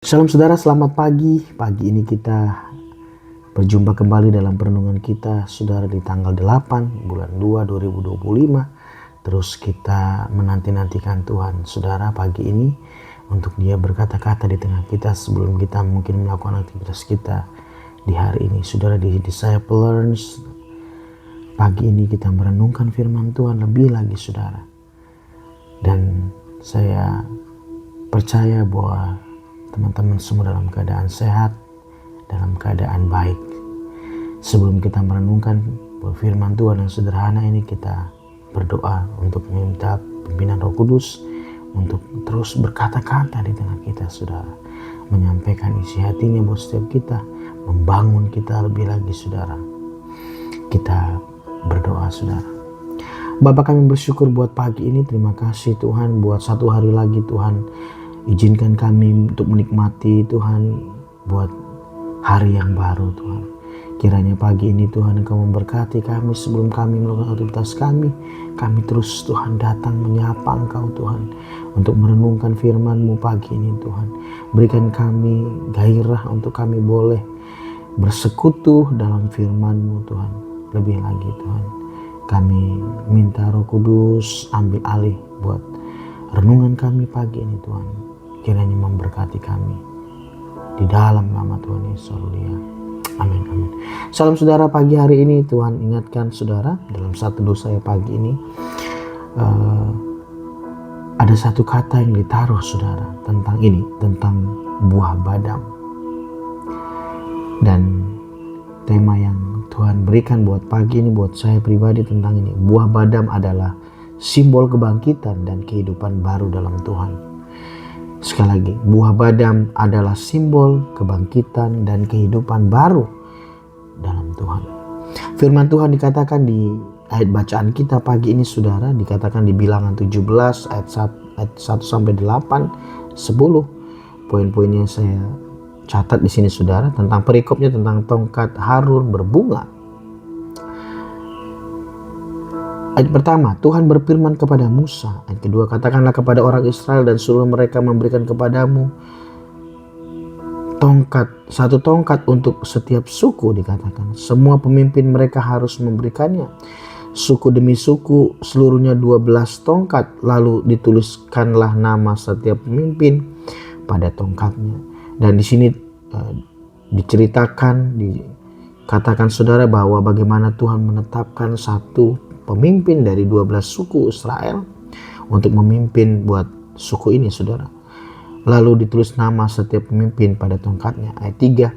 Shalom saudara, selamat pagi. Pagi ini kita berjumpa kembali dalam perenungan kita saudara di tanggal 8 bulan 2 2025. Terus kita menanti-nantikan Tuhan saudara pagi ini untuk Dia berkata-kata di tengah kita sebelum kita mungkin melakukan aktivitas kita di hari ini. Saudara di Disciplers, pagi ini kita merenungkan firman Tuhan lebih lagi saudara. Dan saya percaya bahwa teman-teman semua dalam keadaan sehat, dalam keadaan baik. Sebelum kita merenungkan firman Tuhan yang sederhana ini, kita berdoa untuk meminta pimpinan Roh Kudus untuk terus berkata-kata di tengah kita saudara, menyampaikan isi hatinya buat setiap kita, membangun kita lebih lagi saudara. Kita berdoa saudara. Bapa, kami bersyukur buat pagi ini. Terima kasih Tuhan buat satu hari lagi Tuhan. Izinkan kami untuk menikmati Tuhan buat hari yang baru Tuhan. Kiranya pagi ini Tuhan Engkau memberkati kami sebelum kami melakukan aktivitas kami. Kami terus Tuhan datang menyapa Engkau Tuhan untuk merenungkan firman-Mu pagi ini Tuhan. Berikan kami gairah untuk kami boleh bersekutu dalam firman-Mu Tuhan. Lebih lagi Tuhan, kami minta Roh Kudus ambil alih buat renungan kami pagi ini Tuhan. Kiranya memberkati kami di dalam nama Tuhan Yesus. Amin, amin. Salam saudara, pagi hari ini Tuhan ingatkan saudara dalam satu dosa saya pagi ini. Ada satu kata yang ditaruh saudara tentang ini, tentang buah badam. Dan tema yang Tuhan berikan buat pagi ini buat saya pribadi tentang ini. Buah badam adalah simbol kebangkitan dan kehidupan baru dalam Tuhan. Sekali lagi, buah badam adalah simbol kebangkitan dan kehidupan baru dalam Tuhan. Firman Tuhan dikatakan di ayat bacaan kita pagi ini saudara, dikatakan di Bilangan 17 ayat 1 sampai 8, 10. Poin-poinnya saya catat di sini saudara, tentang perikopnya tentang tongkat Harun berbunga. Ayat pertama, Tuhan berfirman kepada Musa. Ayat kedua, katakanlah kepada orang Israel dan suruh mereka memberikan kepadamu satu tongkat untuk setiap suku dikatakan. Semua pemimpin mereka harus memberikannya. Suku demi suku seluruhnya 12 tongkat. Lalu dituliskanlah nama setiap pemimpin pada tongkatnya. Dan di sini dikatakan saudara bahwa bagaimana Tuhan menetapkan satu pemimpin dari 12 suku Israel untuk memimpin buat suku ini saudara. Lalu ditulis nama setiap pemimpin pada tongkatnya. Ayat 3,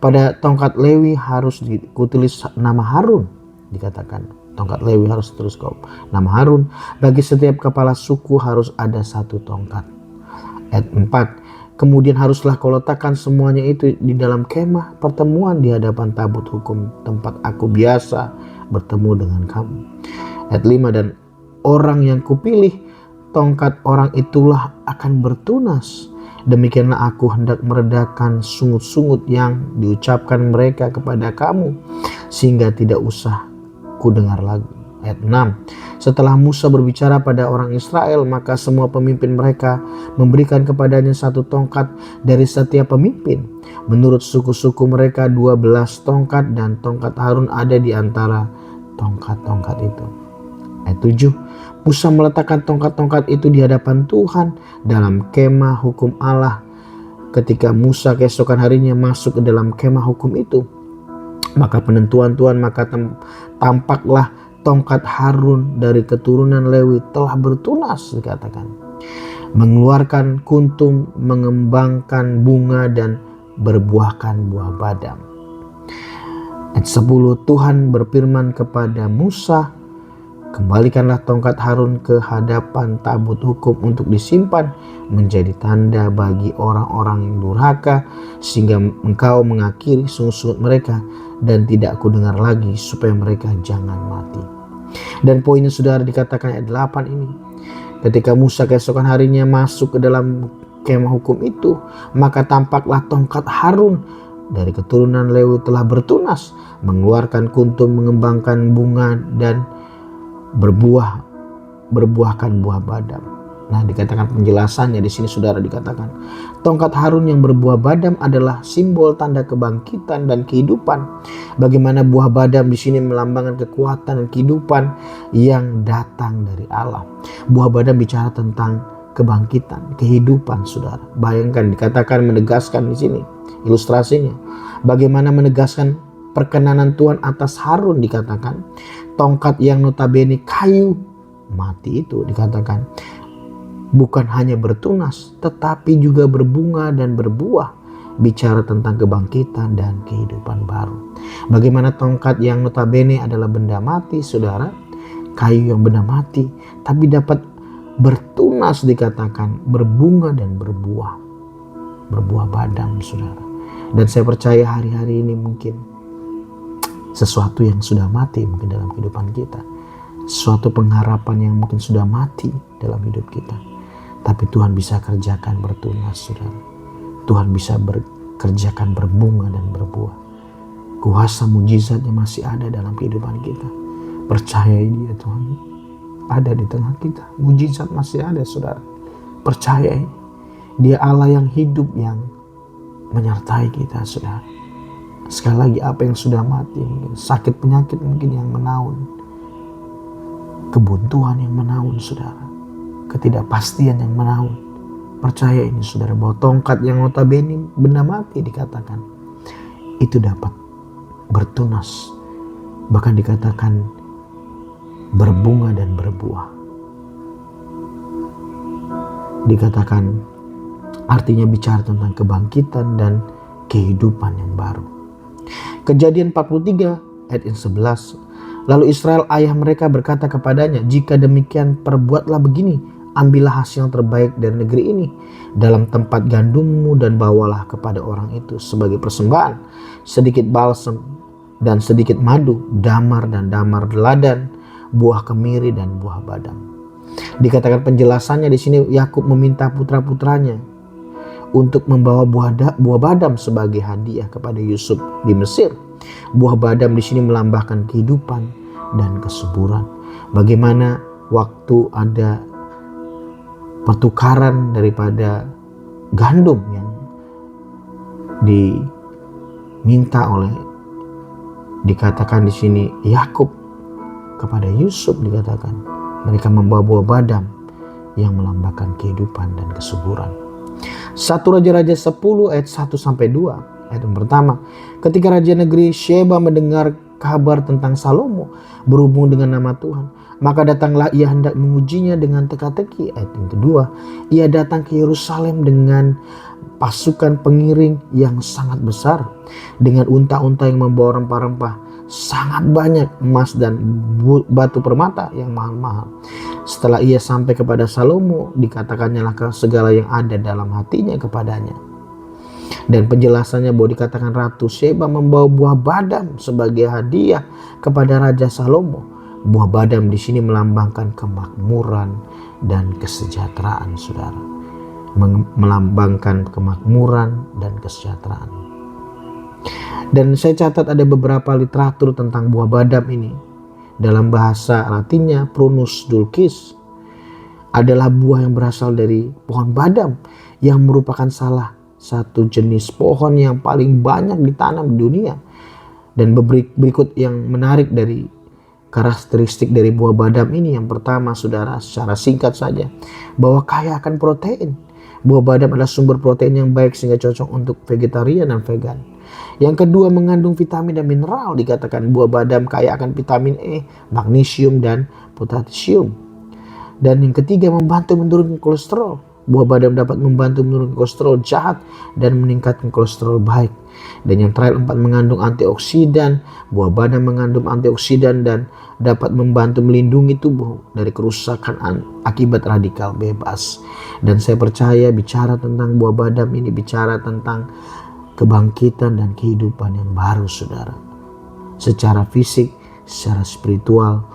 pada tongkat Lewi harus ditulis nama Harun. Dikatakan tongkat Lewi harus terus nama Harun. Bagi setiap kepala suku harus ada satu tongkat. Ayat 4, kemudian haruslah kau letakkan semuanya itu di dalam kemah pertemuan di hadapan tabut hukum, tempat aku biasa bertemu dengan kamu. Ayat 5, dan orang yang kupilih, tongkat orang itulah akan bertunas. Demikianlah aku hendak meredakan sungut-sungut yang diucapkan mereka kepada kamu, sehingga tidak usah kudengar lagi. Ayat 6, setelah Musa berbicara pada orang Israel, maka semua pemimpin mereka memberikan kepadanya satu tongkat dari setiap pemimpin. Menurut suku-suku mereka 12 tongkat, dan tongkat Harun ada di antara tongkat-tongkat itu. Ayat 7, Musa meletakkan tongkat-tongkat itu di hadapan Tuhan dalam kemah hukum Allah. Ketika Musa keesokan harinya masuk ke dalam kemah hukum itu, maka penentuan Tuhan, maka tampaklah tongkat Harun dari keturunan Lewi telah bertunas dikatakan, mengeluarkan kuntum, mengembangkan bunga dan berbuahkan buah badam. Ayat 10, Tuhan berfirman kepada Musa, kembalikanlah tongkat Harun ke hadapan tabut hukum untuk disimpan menjadi tanda bagi orang-orang yang durhaka, sehingga engkau mengakhiri sungut-sungut mereka dan tidak kudengar lagi, supaya mereka jangan mati. Dan poinnya saudara dikatakan ayat 8 ini, ketika Musa keesokan harinya masuk ke dalam kemah hukum itu, maka tampaklah tongkat Harun dari keturunan Lewi telah bertunas, mengeluarkan kuntum, mengembangkan bunga dan berbuahkan buah badam. Nah, dikatakan penjelasannya di sini saudara, dikatakan tongkat Harun yang berbuah badam adalah simbol tanda kebangkitan dan kehidupan. Bagaimana buah badam di sini melambangkan kekuatan dan kehidupan yang datang dari Allah. Buah badam bicara tentang kebangkitan, kehidupan, saudara. Bayangkan, dikatakan menegaskan di sini ilustrasinya. Bagaimana menegaskan perkenanan Tuhan atas Harun, dikatakan tongkat yang notabene kayu mati itu, dikatakan bukan hanya bertunas, tetapi juga berbunga dan berbuah, bicara tentang kebangkitan dan kehidupan baru. Bagaimana tongkat yang notabene adalah benda mati, saudara, kayu yang benda mati, tapi dapat bertunas, dikatakan berbunga dan berbuah badam, saudara. Dan saya percaya hari-hari ini mungkin sesuatu yang sudah mati mungkin dalam kehidupan kita, suatu pengharapan yang mungkin sudah mati dalam hidup kita, tapi Tuhan bisa kerjakan bertunas, saudara. Tuhan bisa kerjakan berbunga dan berbuah. Kuasa mujizatnya masih ada dalam kehidupan kita. Percayai dia, Tuhan ada di tengah kita. Mujizat masih ada, saudara. Percayai dia Allah yang hidup, yang menyertai kita, saudara. Sekali lagi, apa yang sudah mati, mungkin sakit penyakit mungkin yang menaun, kebuntuan yang menaun, saudara, ketidakpastian yang menaun. Percaya ini, saudara, bahwa tongkat yang notabene benda mati, dikatakan itu dapat bertunas, bahkan dikatakan berbunga dan berbuah. Dikatakan artinya bicara tentang kebangkitan dan kehidupan yang baru. Kejadian 43 ayat 11. Lalu Israel ayah mereka berkata kepadanya, jika demikian perbuatlah begini, ambillah hasil yang terbaik dari negeri ini dalam tempat gandummu dan bawalah kepada orang itu sebagai persembahan sedikit balsam dan sedikit madu, damar dan damar teladan, buah kemiri dan buah badam. Dikatakan penjelasannya di sini, Yakub meminta putra-putranya untuk membawa buah badam sebagai hadiah kepada Yusuf di Mesir. Buah badam di sini melambangkan kehidupan dan kesuburan. Bagaimana waktu ada pertukaran daripada gandum yang diminta oleh, dikatakan di sini Yakub kepada Yusuf, dikatakan mereka membawa buah badam yang melambangkan kehidupan dan kesuburan. 1 Raja-Raja 10 ayat 1-2. Ayat yang pertama, ketika Raja Negeri Sheba mendengar kabar tentang Salomo berhubung dengan nama Tuhan, maka datanglah ia hendak mengujinya dengan teka-teki. Ayat yang kedua, ia datang ke Yerusalem dengan pasukan pengiring yang sangat besar, dengan unta-unta yang membawa rempah-rempah sangat banyak, emas dan batu permata yang mahal-mahal. Setelah ia sampai kepada Salomo, dikatakannya lah segala yang ada dalam hatinya kepadanya. Dan penjelasannya bahwa dikatakan Ratu Sheba membawa buah badam sebagai hadiah kepada Raja Salomo. Buah badam di sini melambangkan kemakmuran dan kesejahteraan, saudara. Melambangkan kemakmuran dan kesejahteraan. Dan saya catat ada beberapa literatur tentang buah badam ini. Dalam bahasa Latinnya, Prunus dulcis adalah buah yang berasal dari pohon badam, yang merupakan salah satu jenis pohon yang paling banyak ditanam di dunia. Dan berikut yang menarik dari karakteristik dari buah badam ini. Yang pertama, saudara, secara singkat saja, bahwa kaya akan protein. Buah badam adalah sumber protein yang baik sehingga cocok untuk vegetarian dan vegan. Yang kedua, mengandung vitamin dan mineral. Dikatakan buah badam kaya akan vitamin E, magnesium dan potasium. Dan yang ketiga, membantu menurunkan kolesterol. Buah badam dapat membantu menurunkan kolesterol jahat dan meningkatkan kolesterol baik. Dan yang terakhir, 4, mengandung antioksidan. Buah badam mengandung antioksidan dan dapat membantu melindungi tubuh dari kerusakan akibat radikal bebas. Dan saya percaya bicara tentang buah badam ini bicara tentang kebangkitan dan kehidupan yang baru, saudara. Secara fisik, secara spiritual,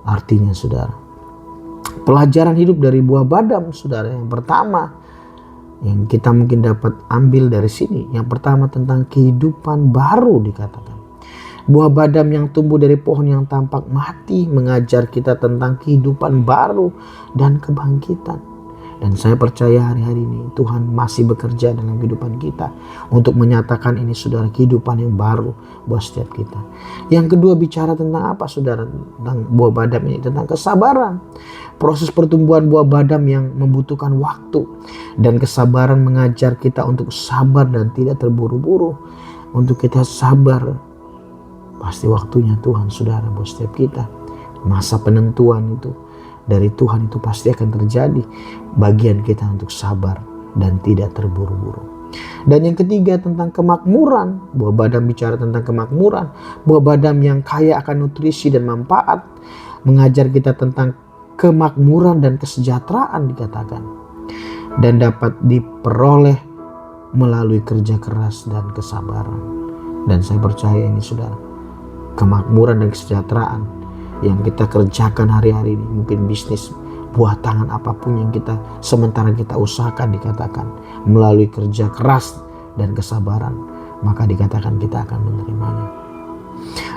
artinya, saudara. Pelajaran hidup dari buah badam, saudara. Yang pertama yang kita mungkin dapat ambil dari sini, yang pertama tentang kehidupan baru. Dikatakan buah badam yang tumbuh dari pohon yang tampak mati mengajar kita tentang kehidupan baru dan kebangkitan. Dan saya percaya hari-hari ini Tuhan masih bekerja dalam kehidupan kita untuk menyatakan ini saudara, kehidupan yang baru buat setiap kita. Yang kedua, bicara tentang apa saudara? Tentang buah badam ini, tentang kesabaran. Proses pertumbuhan buah badam yang membutuhkan waktu, dan kesabaran mengajar kita untuk sabar dan tidak terburu-buru. Untuk kita sabar, pasti waktunya Tuhan saudara buat setiap kita. Masa penentuan itu dari Tuhan itu pasti akan terjadi. Bagian kita untuk sabar dan tidak terburu-buru. Dan yang ketiga, tentang kemakmuran. Buah badam bicara tentang kemakmuran. Buah badam yang kaya akan nutrisi dan manfaat, mengajar kita tentang kemakmuran dan kesejahteraan dikatakan, dan dapat diperoleh melalui kerja keras dan kesabaran. Dan saya percaya ini saudara, kemakmuran dan kesejahteraan yang kita kerjakan hari-hari ini, mungkin bisnis, buah tangan apapun yang kita sementara kita usahakan, dikatakan melalui kerja keras dan kesabaran, maka dikatakan kita akan menerimanya.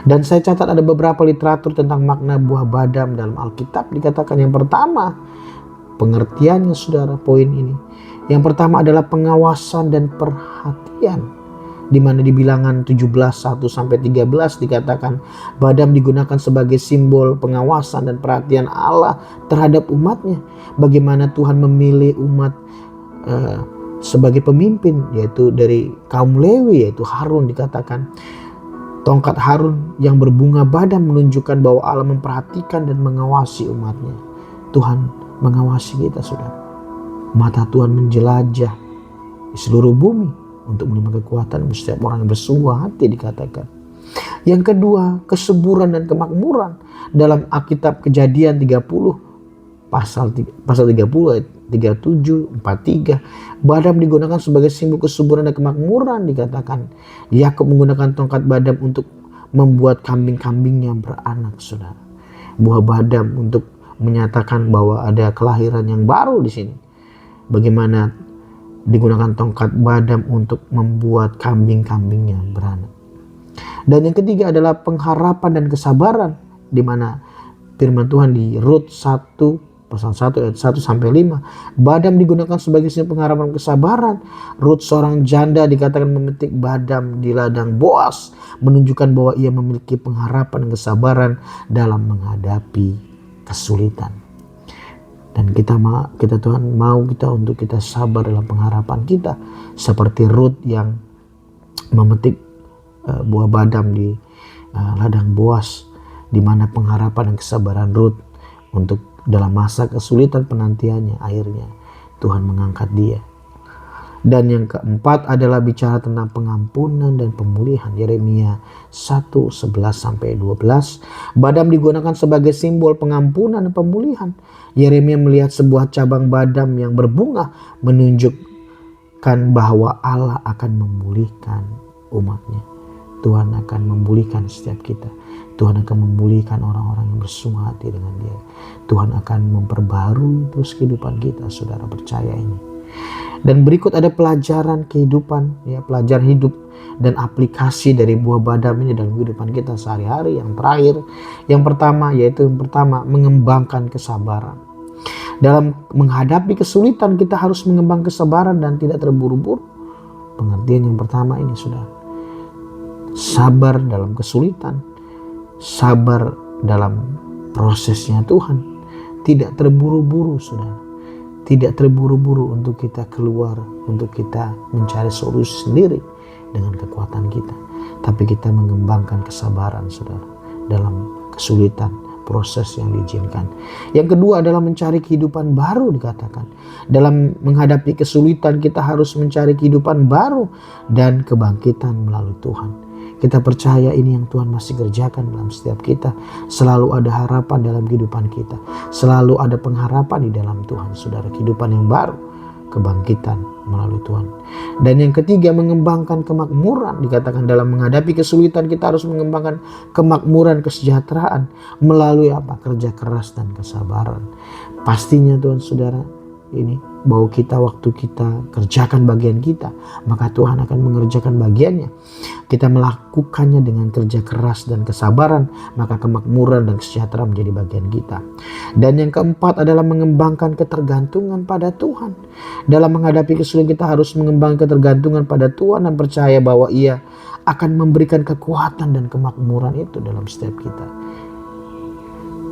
Dan saya catat ada beberapa literatur tentang makna buah badam dalam Alkitab. Dikatakan yang pertama, pengertiannya saudara, poin ini. Yang pertama adalah pengawasan dan perhatian. Di mana di Bilangan 17:1-13 dikatakan badam digunakan sebagai simbol pengawasan dan perhatian Allah terhadap umatnya. Bagaimana Tuhan memilih umat sebagai pemimpin, yaitu dari kaum Lewi, yaitu Harun. Dikatakan tongkat Harun yang berbunga badam menunjukkan bahwa Allah memperhatikan dan mengawasi umatnya. Tuhan mengawasi kita saudara. Mata Tuhan menjelajah di seluruh bumi untuk menerima kekuatan setiap orang yang bersungguh hati, dikatakan. Yang kedua, kesuburan dan kemakmuran. Dalam Alkitab Kejadian 30 pasal 30 ayat 37, 43, badam digunakan sebagai simbol kesuburan dan kemakmuran. Dikatakan Yakub menggunakan tongkat badam untuk membuat kambing-kambingnya beranak saudara. Buah badam untuk menyatakan bahwa ada kelahiran yang baru di sini. Bagaimana digunakan tongkat badam untuk membuat kambing-kambingnya beranak. Dan yang ketiga adalah pengharapan dan kesabaran, di mana firman Tuhan di Rut 1 pasal 1 ayat 1-5, badam digunakan sebagai simbol pengharapan dan kesabaran. Rut seorang janda dikatakan memetik badam di ladang Boas, menunjukkan bahwa ia memiliki pengharapan dan kesabaran dalam menghadapi kesulitan. Dan kita Tuhan mau kita untuk kita sabar dalam pengharapan kita, seperti Rut yang memetik buah badam di ladang Boas, di mana pengharapan dan kesabaran Rut untuk dalam masa kesulitan penantiannya, akhirnya Tuhan mengangkat dia. Dan yang keempat adalah bicara tentang pengampunan dan pemulihan. Yeremia 1:11-12. Badam digunakan sebagai simbol pengampunan dan pemulihan. Yeremia melihat sebuah cabang badam yang berbunga, menunjukkan bahwa Allah akan memulihkan umatnya. Tuhan akan memulihkan setiap kita. Tuhan akan memulihkan orang-orang yang bersungguh hati dengan Dia. Tuhan akan memperbarui terus kehidupan kita, saudara, percaya ini. Dan berikut ada pelajaran kehidupan, ya, pelajaran hidup dan aplikasi dari buah badam ini dalam kehidupan kita sehari-hari. Yang terakhir, yang pertama, mengembangkan kesabaran. Dalam menghadapi kesulitan kita harus mengembang kesabaran dan tidak terburu-buru. Pengertian yang pertama ini sudah sabar dalam kesulitan, sabar dalam prosesnya Tuhan, tidak terburu-buru saudara. Tidak terburu-buru untuk kita keluar, untuk kita mencari solusi sendiri dengan kekuatan kita. Tapi kita mengembangkan kesabaran saudara dalam kesulitan, proses yang diizinkan. Yang kedua adalah mencari kehidupan baru dikatakan. Dalam menghadapi kesulitan kita harus mencari kehidupan baru dan kebangkitan melalui Tuhan. Kita percaya ini yang Tuhan masih kerjakan dalam setiap kita. Selalu ada harapan dalam kehidupan kita. Selalu ada pengharapan di dalam Tuhan. Saudara, kehidupan yang baru, kebangkitan melalui Tuhan. Dan yang ketiga, mengembangkan kemakmuran. Dikatakan dalam menghadapi kesulitan kita harus mengembangkan kemakmuran, kesejahteraan. Melalui apa? Kerja keras dan kesabaran. Pastinya Tuhan saudara, ini bahwa kita waktu kita kerjakan bagian kita, maka Tuhan akan mengerjakan bagiannya. Kita melakukannya dengan kerja keras dan kesabaran, maka kemakmuran dan kesejahteraan menjadi bagian kita. Dan yang keempat adalah mengembangkan ketergantungan pada Tuhan. Dalam menghadapi kesulitan kita harus mengembangkan ketergantungan pada Tuhan dan percaya bahwa Ia akan memberikan kekuatan dan kemakmuran itu dalam setiap kita.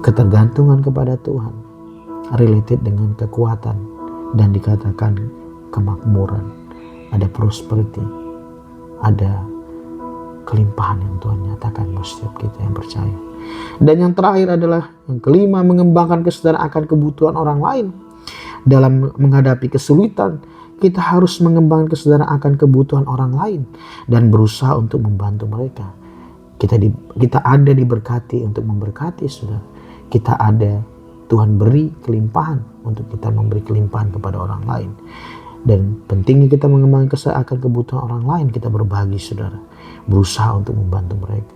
Ketergantungan kepada Tuhan related dengan kekuatan dan dikatakan kemakmuran. Ada prosperity, ada kelimpahan yang Tuhan nyatakan buat setiap kita yang percaya. Dan yang terakhir adalah yang kelima, mengembangkan kesadaran akan kebutuhan orang lain. Dalam menghadapi kesulitan, kita harus mengembangkan kesadaran akan kebutuhan orang lain dan berusaha untuk membantu mereka. Kita ada diberkati untuk memberkati, saudara. Kita ada, Tuhan beri kelimpahan untuk kita memberi kelimpahan kepada orang lain. Dan pentingnya kita mengembangkan kesadaran akan kebutuhan orang lain, kita berbagi, saudara. Berusaha untuk membantu mereka.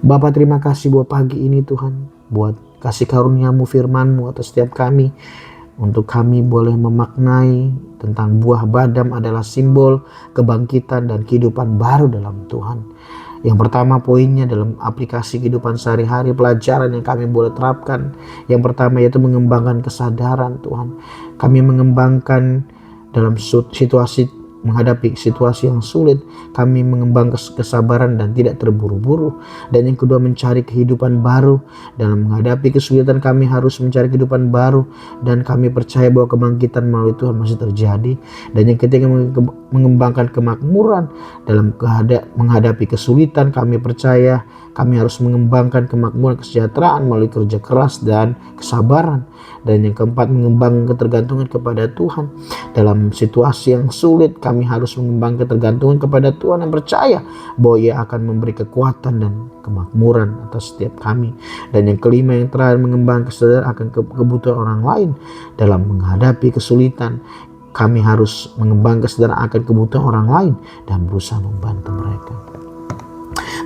Bapa, terima kasih buat pagi ini Tuhan, buat kasih karunia-Mu, firman-Mu atas setiap kami. Untuk kami boleh memaknai tentang buah badam adalah simbol kebangkitan dan kehidupan baru dalam Tuhan. Yang pertama poinnya dalam aplikasi kehidupan sehari-hari, pelajaran yang kami boleh terapkan. Yang pertama yaitu mengembangkan kesadaran Tuhan. Kami mengembangkan dalam menghadapi situasi yang sulit, kami mengembangkan kesabaran dan tidak terburu-buru. Dan yang kedua, mencari kehidupan baru. Dalam menghadapi kesulitan kami harus mencari kehidupan baru, dan kami percaya bahwa kebangkitan melalui Tuhan masih terjadi. Dan yang ketiga, mengembangkan kemakmuran. Dalam menghadapi kesulitan kami percaya kami harus mengembangkan kemakmuran, kesejahteraan melalui kerja keras dan kesabaran. Dan yang keempat, mengembangkan ketergantungan kepada Tuhan. Dalam situasi yang sulit, kami harus mengembangkan ketergantungan kepada Tuhan dan percaya bahwa Ia akan memberi kekuatan dan kemakmuran atas setiap kami. Dan yang kelima, yang terakhir, mengembangkan kesadaran akan kebutuhan orang lain. Dalam menghadapi kesulitan, kami harus mengembangkan kesadaran akan kebutuhan orang lain dan berusaha membantu mereka.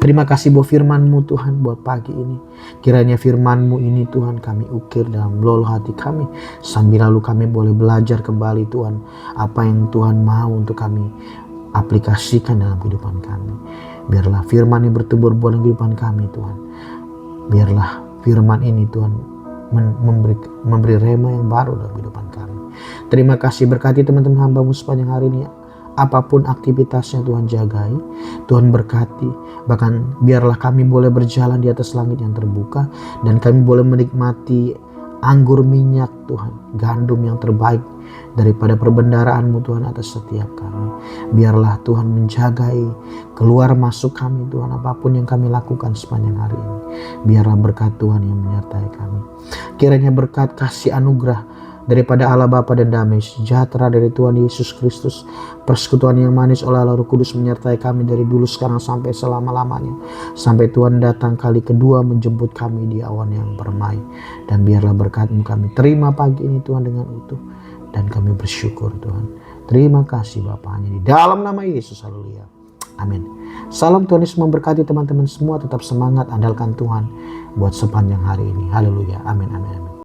Terima kasih buat firman-Mu Tuhan buat pagi ini. Kiranya firman-Mu ini Tuhan kami ukir dalam luluh hati kami. Sambil lalu kami boleh belajar kembali Tuhan. Apa yang Tuhan mau untuk kami aplikasikan dalam kehidupan kami. Biarlah firman ini bertumbuh buah dalam kehidupan kami Tuhan. Biarlah firman ini Tuhan memberi rema yang baru dalam kehidupan kami. Terima kasih, berkati teman-teman hamba-Mu sepanjang hari ini. Apapun aktivitasnya Tuhan jagai, Tuhan berkati. Bahkan biarlah kami boleh berjalan di atas langit yang terbuka, dan kami boleh menikmati anggur minyak Tuhan, gandum yang terbaik daripada perbendaharaan-Mu Tuhan atas setiap kami. Biarlah Tuhan menjagai keluar masuk kami Tuhan, apapun yang kami lakukan sepanjang hari ini. Biarlah berkat Tuhan yang menyertai kami. Kiranya berkat, kasih, anugerah daripada Allah Bapa dan damai sejahtera dari Tuhan Yesus Kristus, persekutuan yang manis oleh Allah Roh Kudus menyertai kami dari dulu, sekarang, sampai selama-lamanya. Sampai Tuhan datang kali kedua menjemput kami di awan yang permai. Dan biarlah berkat-Mu kami terima pagi ini Tuhan dengan utuh. Dan kami bersyukur Tuhan. Terima kasih Bapa, hanya di dalam nama Yesus, haleluya. Amin. Salam Tuhan Yesus memberkati teman-teman semua. Tetap semangat, andalkan Tuhan buat sepanjang hari ini. Haleluya. Amin, amin.